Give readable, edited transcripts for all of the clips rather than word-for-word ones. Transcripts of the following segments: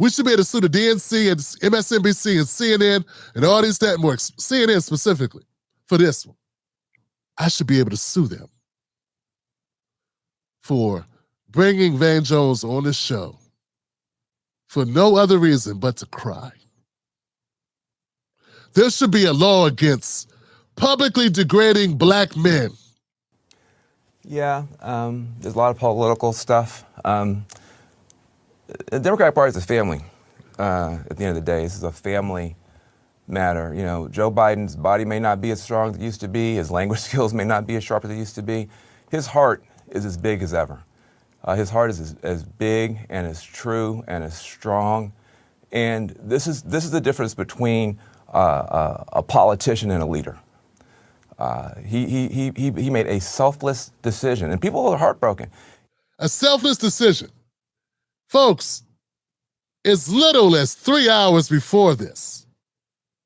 We should be able to sue the DNC and MSNBC and CNN and all these networks, CNN specifically, for this one. I should be able to sue them for bringing Van Jones on the show for no other reason but to cry. There should be a law against publicly degrading black men. Yeah, there's a lot of political stuff. The Democratic Party is a family. At the end of the day, this is a family matter. You know, Joe Biden's body may not be as strong as it used to be. His language skills may not be as sharp as it used to be. His heart is as big as ever. His heart is as big and as true and as strong. And this is the difference between a politician and a leader. He made a selfless decision, and people are heartbroken. A selfless decision. Folks, as little as 3 hours before this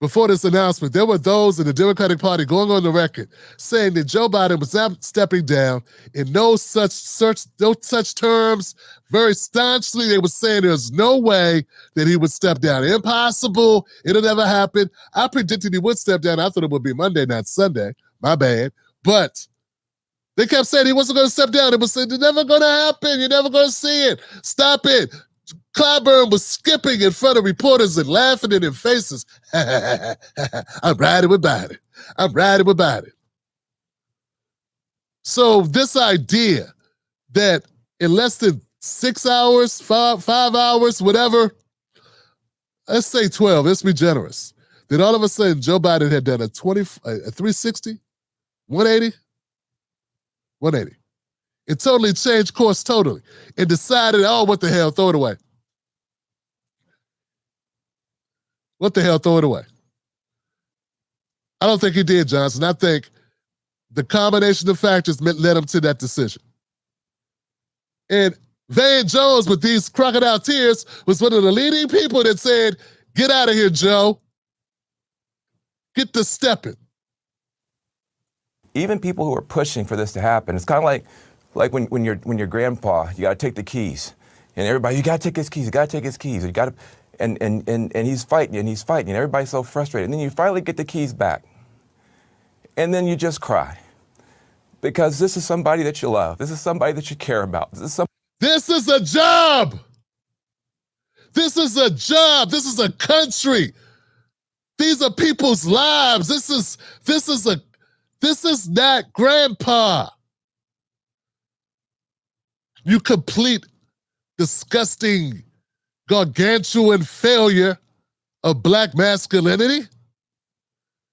announcement, there were those in the Democratic Party going on the record saying that Joe Biden was not stepping down in no such terms. Very staunchly, they were saying there's no way that he would step down. Impossible. It'll never happen. I predicted he would step down. I thought it would be Monday, not Sunday. My bad. But they kept saying he wasn't going to step down. It was saying, it's never going to happen. You're never going to see it. Stop it. Clyburn was skipping in front of reporters and laughing in their faces. I'm riding with Biden. I'm riding with Biden. So this idea that in less than 6 hours, five hours, whatever, let's say 12, let's be generous, that all of a sudden Joe Biden had done a 360, 180. It totally changed course totally and decided, oh, what the hell, throw it away. What the hell, throw it away. I don't think he did, Johnson. I think the combination of factors led him to that decision. And Van Jones, with these crocodile tears, was one of the leading people that said, get out of here, Joe. Get to stepping. Even people who are pushing for this to happen, it's kind of like when your grandpa, you got to take the keys, and everybody, you got to take his keys, you got to take his keys, you got to, and he's fighting, and everybody's so frustrated, and then you finally get the keys back, and then you just cry, because this is somebody that you love, this is somebody that you care about, this is a job. This is a job. This is a country. These are people's lives. This is not grandpa. You complete, disgusting, gargantuan failure of black masculinity.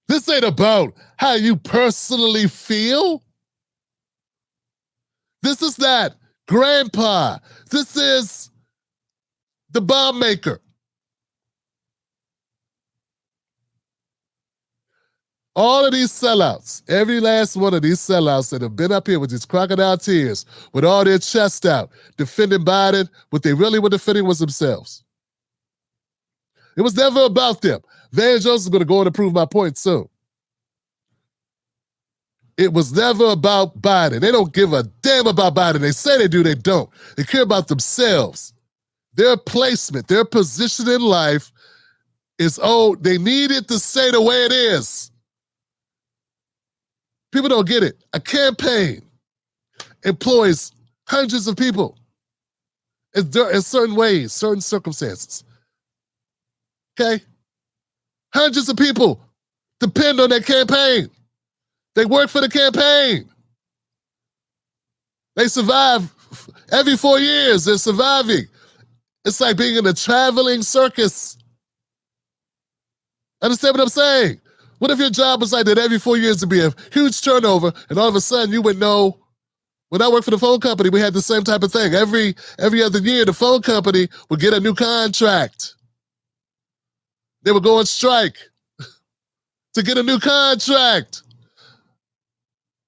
This ain't about how you personally feel. This is not grandpa. This is the bomb maker. All of these sellouts, every last one of these sellouts that have been up here with these crocodile tears, with all their chest out, defending Biden, what they really were defending was themselves. It was never about them. Van Jones is going to go on and prove my point soon. It was never about Biden. They don't give a damn about Biden. They say they do, they don't. They care about themselves. Their placement, their position in life is, oh, they need it to stay the way it is. People don't get it. A campaign employs hundreds of people in certain ways, certain circumstances. Okay? Hundreds of people depend on that campaign. They work for the campaign. They survive every 4 years. They're surviving. It's like being in a traveling circus. Understand what I'm saying? What if your job was like that every 4 years to be a huge turnover, and all of a sudden you would know? When I worked for the phone company, we had the same type of thing. Every other year, the phone company would get a new contract. They would go on strike to get a new contract.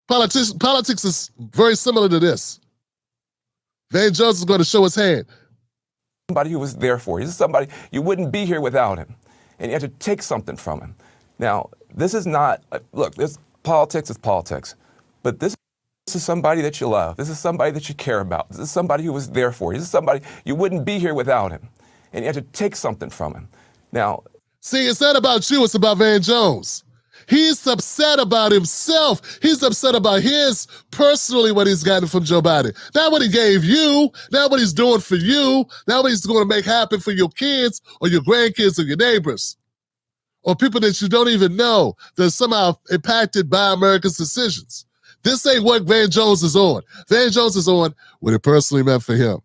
Politics is very similar to this. Van Jones is going to show his hand. Somebody who was there for you. This is somebody, you wouldn't be here without him. And you have to take something from him. Now, this is not, look, this politics is politics, but this is somebody that you love. This is somebody that you care about. This is somebody who was there for you. This is somebody, you wouldn't be here without him. and you had to take something from him. Now, see, it's not about you, it's about Van Jones. He's upset about himself. He's upset about his, personally, what he's gotten from Joe Biden. Not what he gave you, not what he's doing for you, not what he's going to make happen for your kids or your grandkids or your neighbors or people that you don't even know that are somehow impacted by America's decisions. This ain't what Van Jones is on. Van Jones is on what it personally meant for him.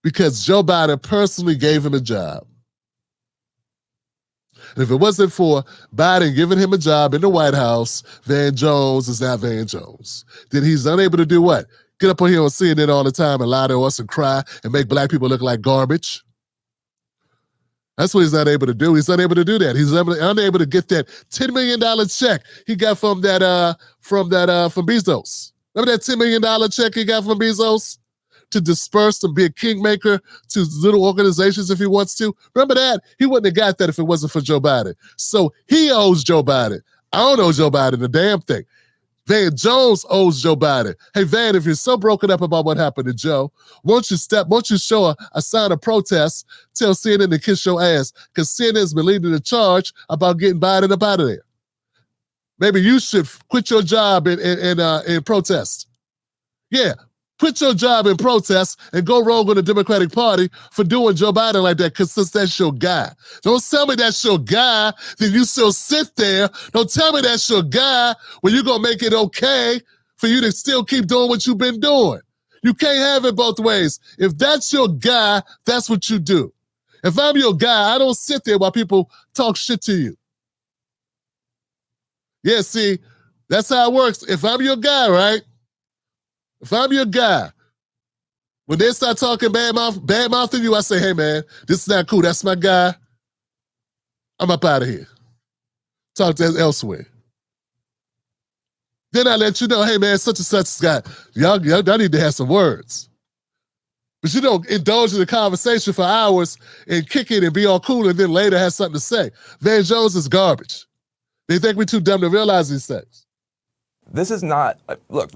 Because Joe Biden personally gave him a job. And if it wasn't for Biden giving him a job in the White House, Van Jones is not Van Jones. Then he's unable to do what? Get up on here on CNN all the time and lie to us and cry and make black people look like garbage. That's what he's not able to do. He's unable to do that. He's unable to get that $10 million check he got from Bezos. Remember that $10 million check he got from Bezos? To disperse and be a kingmaker to little organizations if he wants to. Remember that? He wouldn't have got that if it wasn't for Joe Biden. So he owes Joe Biden. I don't owe Joe Biden a damn thing. Van Jones owes Joe Biden. Hey, Van, if you're so broken up about what happened to Joe, won't you show a sign of protest, tell CNN to kiss your ass, because CNN's been leading the charge about getting Biden up out of there. Maybe you should quit your job in protest. Yeah. Quit your job in protest and go rogue on the Democratic Party for doing Joe Biden like that, because since that's your guy. Don't tell me that's your guy, then you still sit there. Don't tell me that's your guy when you're going to make it okay for you to still keep doing what you've been doing. You can't have it both ways. If that's your guy, that's what you do. If I'm your guy, I don't sit there while people talk shit to you. Yeah, see, that's how it works. If I'm your guy, right? If I'm your guy, when they start talking bad mouthing you, I say, hey, man, this is not cool. That's my guy. I'm up out of here. Talk to elsewhere. Then I let you know, hey, man, such and such guy. Y'all need to have some words. But you don't indulge in the conversation for hours and kick it and be all cool and then later have something to say. Van Jones is garbage. They think we're too dumb to realize these things. This is not, look,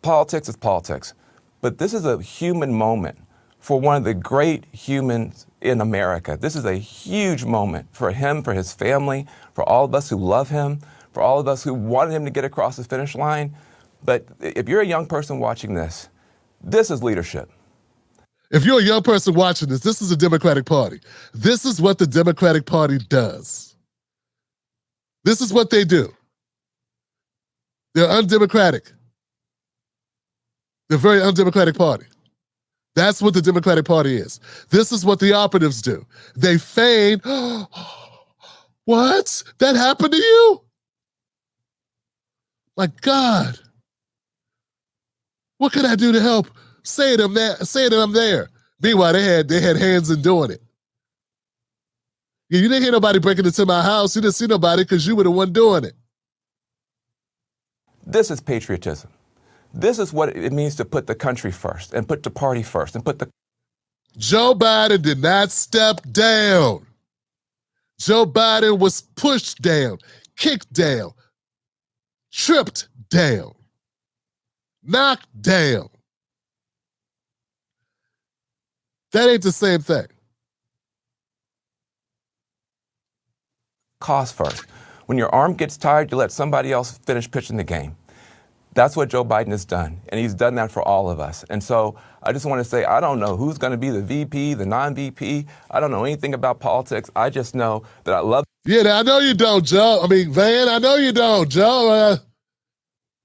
politics is politics, but this is a human moment for one of the great humans in America. This is a huge moment for him, for his family, for all of us who love him, for all of us who wanted him to get across the finish line. But if you're a young person watching this, this is leadership. If you're a young person watching this, this is the Democratic Party. This is what the Democratic Party does. This is what they do. They're undemocratic. They're a very undemocratic party. That's what the Democratic Party is. This is what the operatives do. They feign, what? That happened to you? My God. What can I do to help? Say that I'm there. Meanwhile, they had hands in doing it. Yeah, you didn't hear nobody breaking into my house. You didn't see nobody because you were the one doing it. This is patriotism. This is what it means to put the country first and put the party first and put the... Joe Biden did not step down. Joe Biden was pushed down, kicked down, tripped down, knocked down. That ain't the same thing. Cause first. When your arm gets tired, you let somebody else finish pitching the game. That's what Joe Biden has done, and he's done that for all of us. And so I just want to say, I don't know who's going to be the VP, the non-VP. I don't know anything about politics. I just know that I love... Yeah, I know you don't, Joe. I mean, Van, I know you don't, Joe.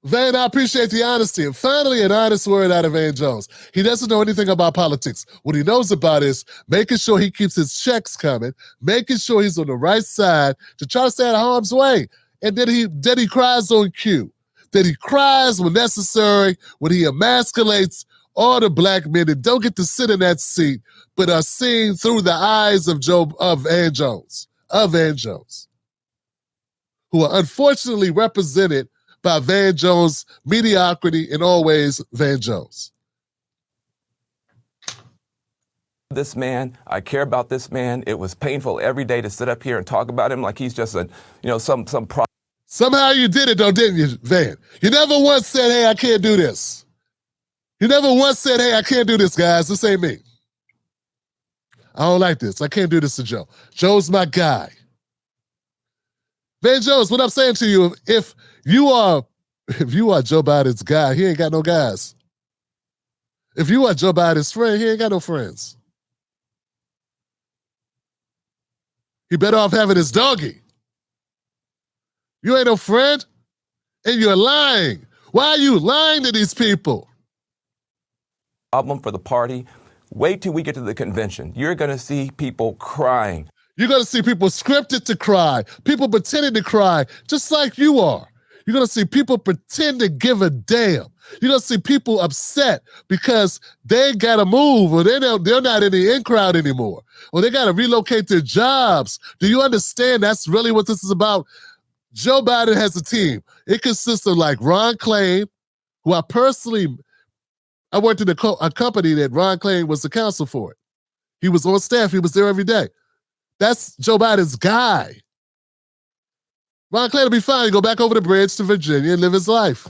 Van, I appreciate the honesty. And finally, an honest word out of Van Jones. He doesn't know anything about politics. What he knows about is making sure he keeps his checks coming, making sure he's on the right side to try to stay out of harm's way. And then he cries on cue. That he cries when necessary, when he emasculates all the black men that don't get to sit in that seat, but are seen through the eyes of Van Jones, who are unfortunately represented by Van Jones' mediocrity and always Van Jones. This man, I care about this man. It was painful every day to sit up here and talk about him like he's just some Somehow you did it though, didn't you, Van? You never once said, hey, I can't do this. You never once said, hey, I can't do this, guys. This ain't me. I don't like this. I can't do this to Joe. Joe's my guy. Van Jones, what I'm saying to you, if you are Joe Biden's guy, he ain't got no guys. If you are Joe Biden's friend, he ain't got no friends. He better off having his doggy. You ain't no friend, and you're lying. Why are you lying to these people? Problem for the party. Wait till we get to the convention. You're going to see people crying. You're going to see people scripted to cry, people pretending to cry, just like you are. You're going to see people pretend to give a damn. You're going to see people upset because they got to move, or they're not in the in crowd anymore, or they got to relocate their jobs. Do you understand that's really what this is about? Joe Biden has a team. It consists of like Ron Klain, who I worked in a company that Ron Klain was the counsel for it. He was on staff. He was there every day. That's Joe Biden's guy. Ron Klain will be fine. He'll go back over the bridge to Virginia and live his life.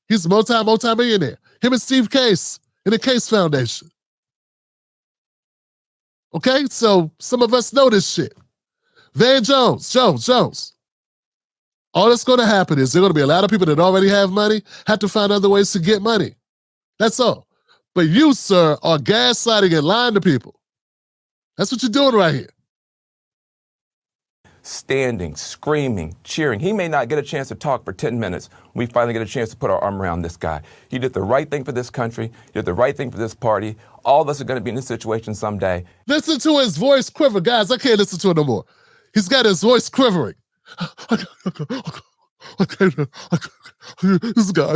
He's a multi-millionaire. Him and Steve Case in the Case Foundation. Okay, so some of us know this shit. Van Jones. All that's going to happen is there are going to be a lot of people that already have money, have to find other ways to get money. That's all. But you, sir, are gaslighting and lying to people. That's what you're doing right here. Standing, screaming, cheering. He may not get a chance to talk for 10 minutes. We finally get a chance to put our arm around this guy. He did the right thing for this country. He did the right thing for this party. All of us are going to be in this situation someday. Listen to his voice quiver. Guys, I can't listen to it no more. He's got his voice quivering. This guy.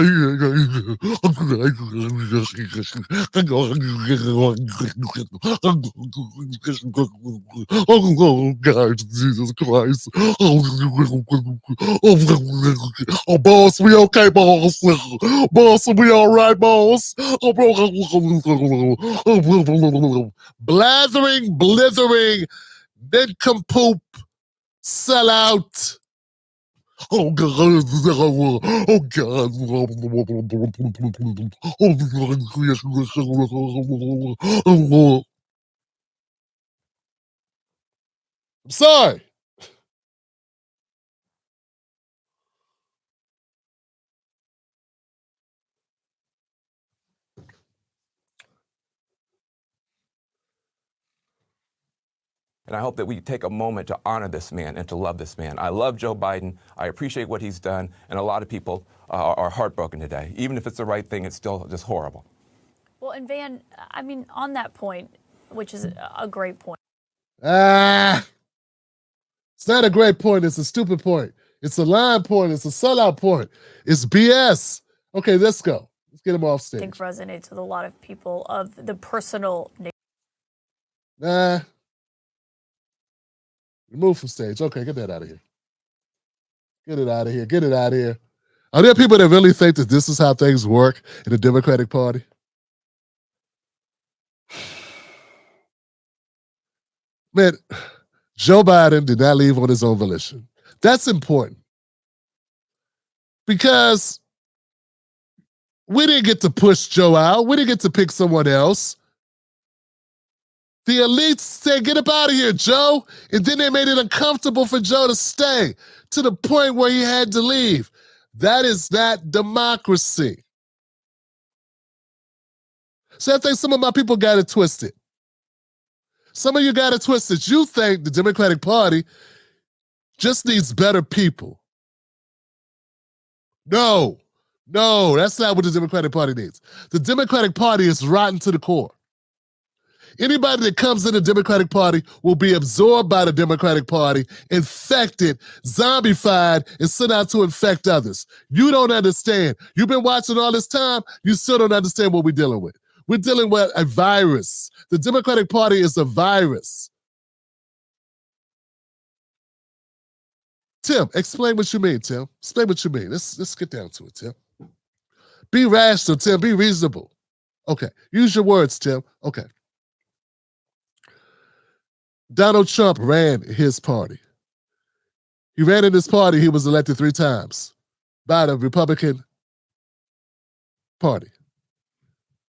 Oh God, Jesus Christ. Oh, boss, we okay, boss? Boss, we all right, boss? Blathering, blithering, nincompoop, sellout. Oh God! Oh God! I'm sorry. And I hope that we take a moment to honor this man and to love this man. I love Joe Biden. I appreciate what he's done. And a lot of people are heartbroken today. Even if it's the right thing, it's still just horrible. Well, and Van, I mean, on that point, which is a great point. It's not a great point. It's a stupid point. It's a lying point. It's a sellout point. It's BS. Okay, let's go. Let's get him off stage. I think resonates with a lot of people of the personal nature. Nah. Remove from stage. Okay, get that out of here. Get it out of here. Get it out of here. Are there people that really think that this is how things work in the Democratic Party? Man, Joe Biden did not leave on his own volition. That's important. Because we didn't get to push Joe out. We didn't get to pick someone else. The elites said, get up out of here, Joe. And then they made it uncomfortable for Joe to stay to the point where he had to leave. That is not democracy. So I think some of my people got it twisted. Some of you got it twisted. You think the Democratic Party just needs better people. No, that's not what the Democratic Party needs. The Democratic Party is rotten to the core. Anybody that comes in the Democratic Party will be absorbed by the Democratic Party, infected, zombified, and sent out to infect others. You don't understand. You've been watching all this time, you still don't understand what we're dealing with. We're dealing with a virus. The Democratic Party is a virus. Tim, explain what you mean, Tim. Explain what you mean. Let's get down to it, Tim. Be rational, Tim. Be reasonable. Okay. Use your words, Tim. Okay. Donald Trump ran his party. He ran in his party. He was elected 3 times by the Republican Party.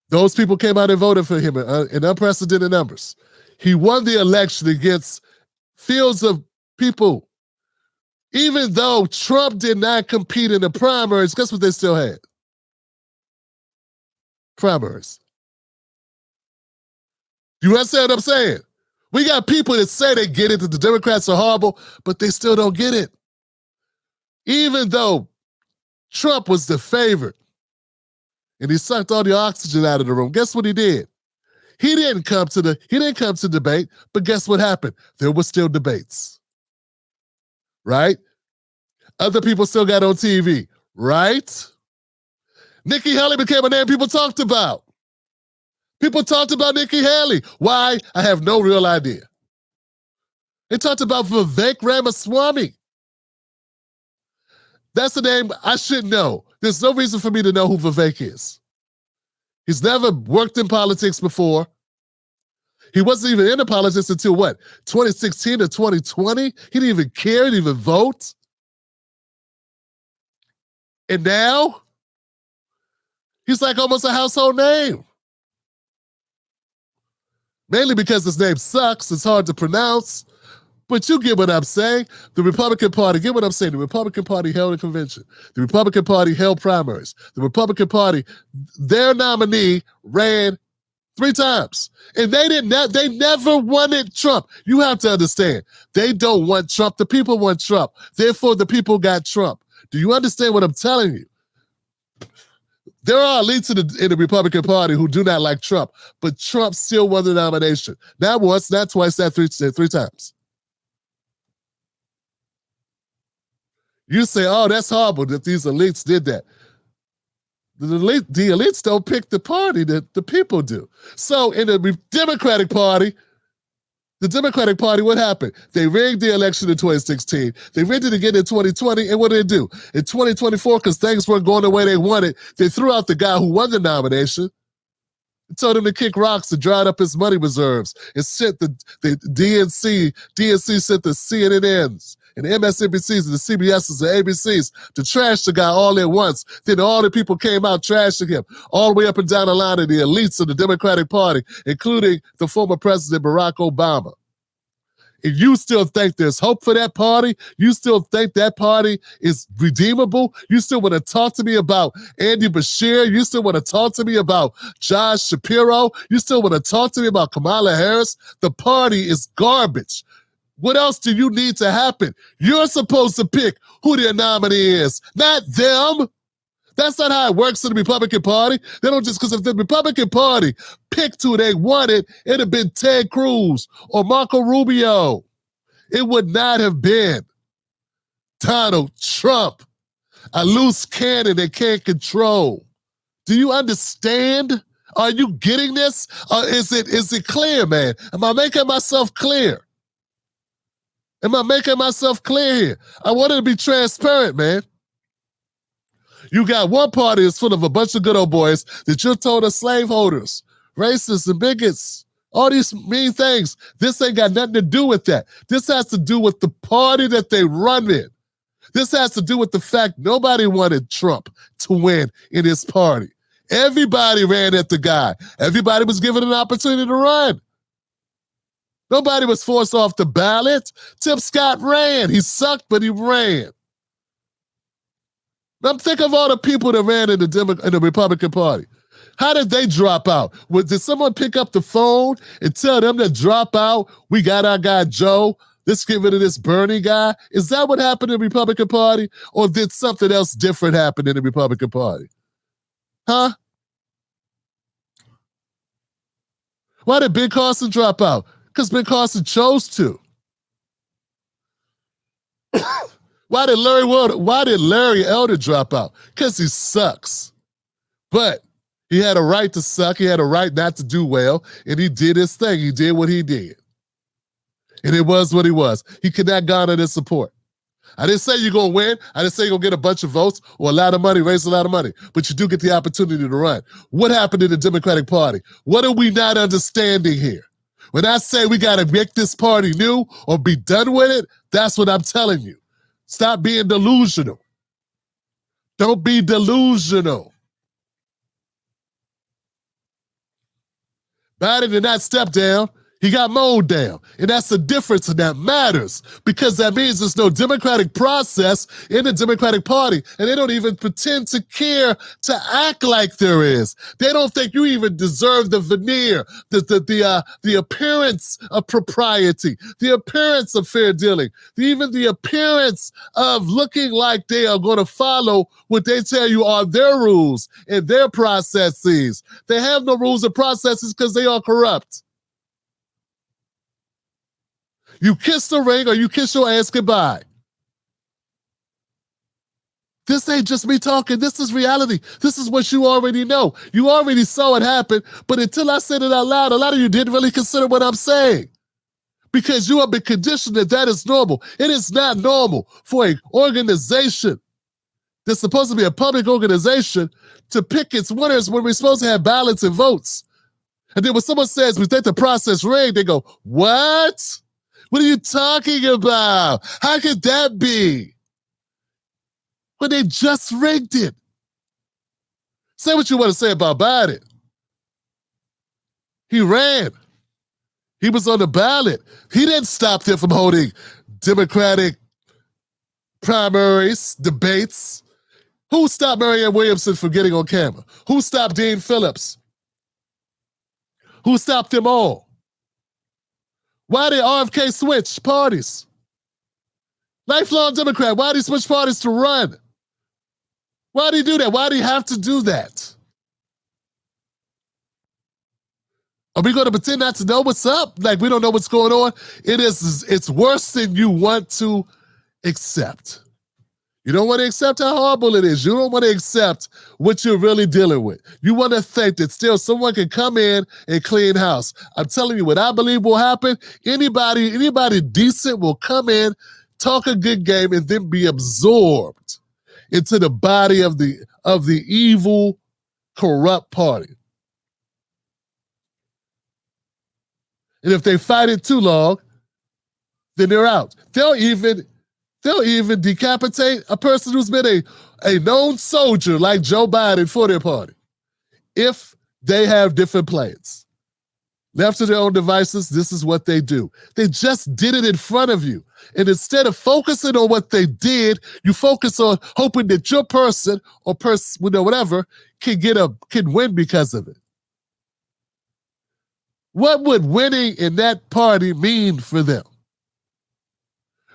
Those people came out and voted for him in unprecedented numbers. He won the election against fields of people. Even though Trump did not compete in the primaries, guess what they still had? Primaries. You understand what I'm saying? We got people that say they get it, that the Democrats are horrible, but they still don't get it. Even though Trump was the favorite and he sucked all the oxygen out of the room, guess what he did? He didn't come to debate, but guess what happened? There were still debates. Right? Other people still got on TV, right? Nikki Haley became a name people talked about. People talked about Nikki Haley. Why? I have no real idea. They talked about Vivek Ramaswamy. That's the name I should know. There's no reason for me to know who Vivek is. He's never worked in politics before. He wasn't even into politics until what? 2016 or 2020? He didn't even care, he didn't even vote. And now, he's like almost a household name. Mainly because his name sucks, it's hard to pronounce. But you get what I'm saying. The Republican Party, get what I'm saying. The Republican Party held a convention. The Republican Party held primaries. The Republican Party, their nominee ran 3 times. And they never wanted Trump. You have to understand. They don't want Trump. The people want Trump. Therefore, the people got Trump. Do you understand what I'm telling you? There are elites in the Republican Party who do not like Trump, but Trump still won the nomination. Not once, not twice, not three times. You say, oh, that's horrible that these elites did that. The elites don't pick the party, that the people do. So in the Democratic Party, what happened? They rigged the election in 2016. They rigged it again in 2020. And what did they do? In 2024, because things weren't going the way they wanted, they threw out the guy who won the nomination, told him to kick rocks and dried up his money reserves, and sent the DNC sent the CNNs and the MSNBCs and the CBSs and ABCs to trash the guy all at once. Then all the people came out trashing him, all the way up and down the line of the elites of the Democratic Party, including the former President Barack Obama. And you still think there's hope for that party? You still think that party is redeemable? You still want to talk to me about Andy Bashir? You still want to talk to me about Josh Shapiro? You still want to talk to me about Kamala Harris? The party is garbage. What else do you need to happen? You're supposed to pick who their nominee is, not them. That's not how it works in the Republican Party. They don't just, because if the Republican Party picked who they wanted, it'd have been Ted Cruz or Marco Rubio. It would not have been Donald Trump, a loose cannon they can't control. Do you understand? Are you getting this? Is it clear, man? Am I making myself clear? Am I making myself clear here? I wanted to be transparent, man. You got one party that's full of a bunch of good old boys that you're told are slaveholders, racists and bigots, all these mean things. This ain't got nothing to do with that. This has to do with the party that they run in. This has to do with the fact nobody wanted Trump to win in his party. Everybody ran at the guy. Everybody was given an opportunity to run. Nobody was forced off the ballot. Tim Scott ran. He sucked, but he ran. Now think of all the people that ran in the Republican Party. How did they drop out? Did someone pick up the phone and tell them to drop out? We got our guy Joe. Let's get rid of this Bernie guy. Is that what happened in the Republican Party? Or did something else different happen in the Republican Party? Huh? Why did Ben Carson drop out? Because Ben Carson chose to. Why did Larry Elder drop out? Because he sucks. But he had a right to suck. He had a right not to do well. And he did his thing. He did what he did. And it was what he was. He could not garner their support. I didn't say you're going to win. I didn't say you're going to get a bunch of votes or a lot of money, raise a lot of money. But you do get the opportunity to run. What happened in the Democratic Party? What are we not understanding here? When I say we got to make this party new or be done with it, that's what I'm telling you. Stop being delusional. Don't be delusional. Biden did not step down. He got mowed down. And that's the difference, and that matters because that means there's no democratic process in the Democratic Party, and they don't even pretend to care to act like there is. They don't think you even deserve the veneer, the appearance of propriety, the appearance of fair dealing, even the appearance of looking like they are going to follow what they tell you are their rules and their processes. They have no rules and processes because they are corrupt. You kiss the ring or you kiss your ass goodbye. This ain't just me talking. This is reality. This is what you already know. You already saw it happen, but until I said it out loud, a lot of you didn't really consider what I'm saying because you have been conditioned that is normal. It is not normal for an organization that's supposed to be a public organization to pick its winners when we're supposed to have ballots and votes. And then when someone says we think the process rigged, they go, what? What are you talking about? How could that be? When they just rigged it. Say what you want to say about Biden. He ran. He was on the ballot. He didn't stop them from holding Democratic primaries, debates. Who stopped Marianne Williamson from getting on camera? Who stopped Dean Phillips? Who stopped them all? Why did RFK switch parties? Lifelong Democrat, why did he switch parties to run? Why did he do that? Why did he have to do that? Are we going to pretend not to know what's up? Like we don't know what's going on? It's worse than you want to accept. You don't want to accept how horrible it is. You don't want to accept what you're really dealing with. You want to think that still someone can come in and clean house. I'm telling you what I believe will happen. Anybody decent will come in, talk a good game, and then be absorbed into the body of the evil, corrupt party. And if they fight it too long, then they're out. They'll even decapitate a person who's been a known soldier like Joe Biden for their party if they have different plans. Left to their own devices, this is what they do. They just did it in front of you. And instead of focusing on what they did, you focus on hoping that your person or whatever can win because of it. What would winning in that party mean for them?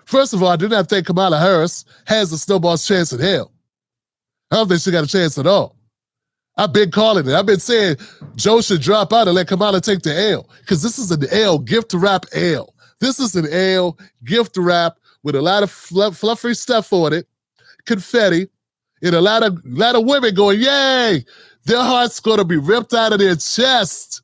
First of all, I do not think Kamala Harris has a snowball's chance in hell. I don't think she got a chance at all. I've been calling it. I've been saying Joe should drop out and let Kamala take the L because this is an L, gift wrap L. This is an L, gift wrap with a lot of fluffy stuff on it, confetti, and a lot of women going, yay! Their heart's going to be ripped out of their chest